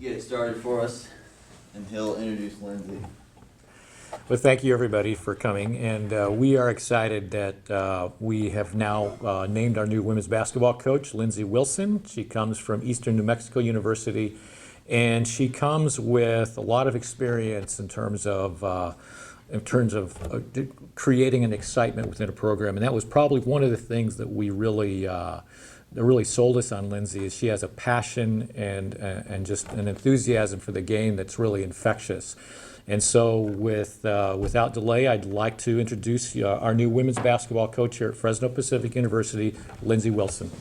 get it started for us, and he'll introduce Lindsey. Well, thank you everybody for coming, and we are excited that we have now named our new women's basketball coach, Lindsey Wilson. She comes from Eastern New Mexico University, and she comes with a lot of experience in terms of creating an excitement within a program, and that was probably one of the things that we really that really sold us on Lindsey. Is she has a passion and just an enthusiasm for the game that's really infectious. And so without delay, I'd like to introduce our new women's basketball coach here at Fresno Pacific University, Lindsey Wilson.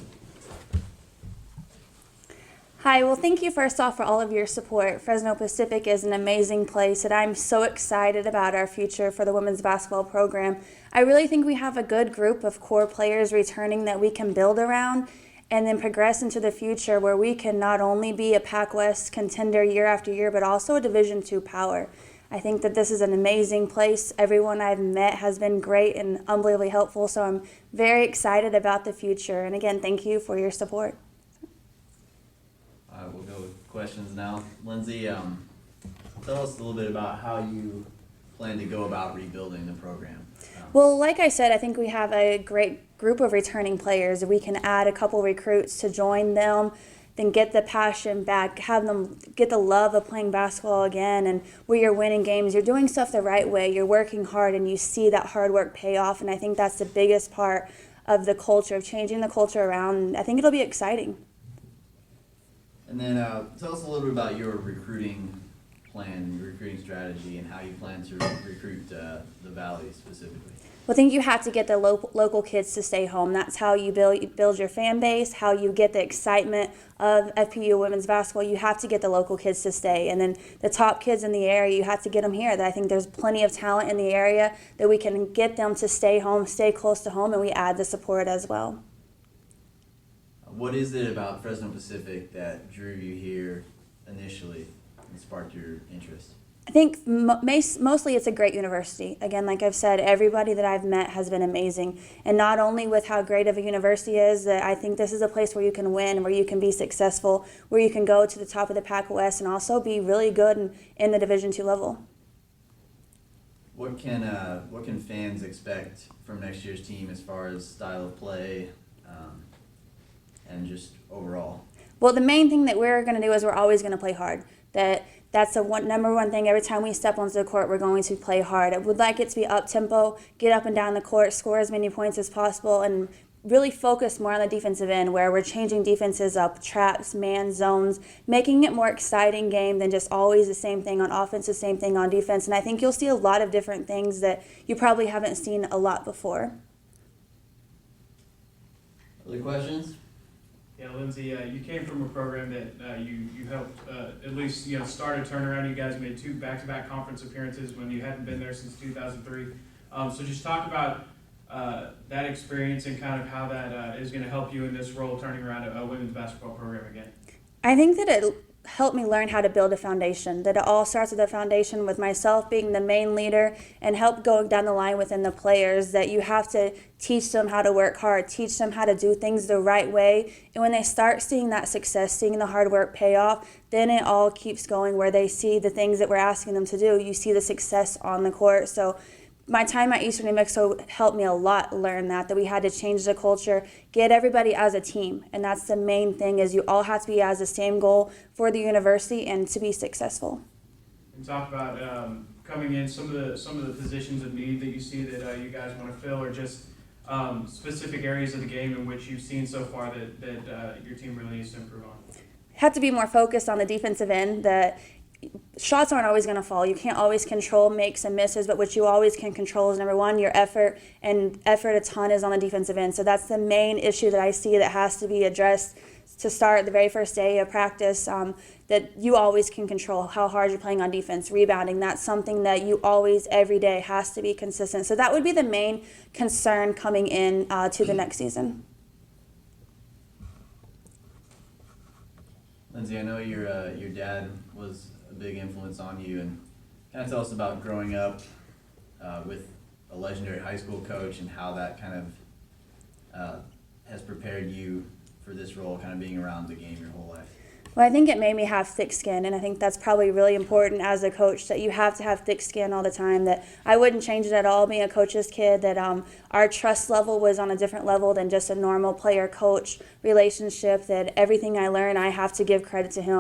Hi, well, thank you first off for all of your support. Fresno Pacific is an amazing place, and I'm so excited about our future for the women's basketball program. I really think we have a good group of core players returning that we can build around and then progress into the future where we can not only be a Pac West contender year after year, but also a Division II power. I think that this is an amazing place. Everyone I've met has been great and unbelievably helpful, so I'm very excited about the future. And again, thank you for your support. All right, we'll go with questions now. Lindsey, tell us a little bit about how you plan to go about rebuilding the program. Well, like I said, I think we have a great group of returning players. We can add a couple recruits to join them, then get the passion back, have them get the love of playing basketball again, and where you're winning games, you're doing stuff the right way, you're working hard, and you see that hard work pay off, and I think that's the biggest part of the culture, of changing the culture around. I think it'll be exciting. And then tell us a little bit about your recruiting plan, your recruiting strategy, and how you plan to recruit the Valley specifically. Well, I think you have to get the local kids to stay home. That's how you build your fan base, how you get the excitement of FPU women's basketball. You have to get the local kids to stay. And then the top kids in the area, you have to get them here. I think there's plenty of talent in the area that we can get them to stay home, stay close to home, and we add the support as well. What is it about Fresno Pacific that drew you here initially and sparked your interest? I think mostly it's a great university. Again, like I've said, everybody that I've met has been amazing. And not only with how great of a university is, that I think this is a place where you can win, where you can be successful, where you can go to the top of the Pac West and also be really good in the Division II level. What can fans expect from next year's team as far as style of play and just overall? Well, the main thing that we're going to do is we're always going to play hard. That's the number one thing. Every time we step onto the court, we're going to play hard. I would like it to be up-tempo, get up and down the court, score as many points as possible, and really focus more on the defensive end where we're changing defenses up, traps, man, zones, making it more exciting game than just always the same thing on offense, the same thing on defense. And I think you'll see a lot of different things that you probably haven't seen a lot before. Other questions? Yeah, Lindsey, you came from a program that you helped at least start a turnaround. You guys made 2 back-to-back conference appearances when you hadn't been there since 2003. So just talk about that experience and kind of how that is going to help you in this role, turning around a women's basketball program again. I think that it helped me learn how to build a foundation, that it all starts with a foundation with myself being the main leader and help going down the line within the players, that you have to teach them how to work hard, teach them how to do things the right way. And when they start seeing that success, seeing the hard work pay off, then it all keeps going where they see the things that we're asking them to do. You see the success on the court. So my time at Eastern New Mexico helped me a lot learn that we had to change the culture, get everybody as a team. And that's the main thing, is you all have to be as the same goal for the university and to be successful. And talk about coming in, some of the positions of need that you see that you guys want to fill, or just specific areas of the game in which you've seen so far that your team really needs to improve on. Have to be more focused on the defensive end. That shots aren't always going to fall. You can't always control makes and misses, but what you always can control is, number one, your effort, and effort a ton is on the defensive end. So that's the main issue that I see that has to be addressed to start the very first day of practice, that you always can control how hard you're playing on defense. Rebounding, that's something that you always, every day, has to be consistent. So that would be the main concern coming in to the next season. Lindsey, I know your dad was a big influence on you, and kind of tell us about growing up with a legendary high school coach and how that kind of has prepared you for this role, kind of being around the game your whole life. Well, I think it made me have thick skin, and I think that's probably really important as a coach, that you have to have thick skin all the time. That I wouldn't change it at all being a coach's kid, that our trust level was on a different level than just a normal player-coach relationship, that everything I learn, I have to give credit to him.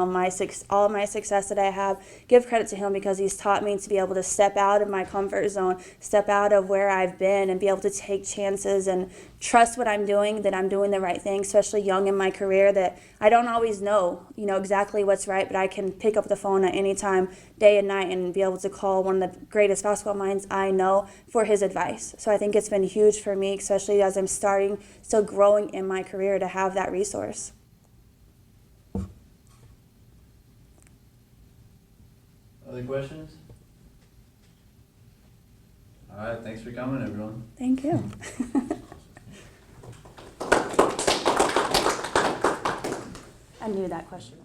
All my success that I have, give credit to him, because he's taught me to be able to step out of my comfort zone, step out of where I've been, and be able to take chances and trust what I'm doing, that I'm doing the right thing, especially young in my career, that I don't always know, exactly what's right, but I can pick up the phone at any time, day and night, and be able to call one of the greatest basketball minds I know for his advice. So I think it's been huge for me, especially as I'm still growing in my career, to have that resource. Other questions? All right, thanks for coming, everyone. Thank you. I knew that question.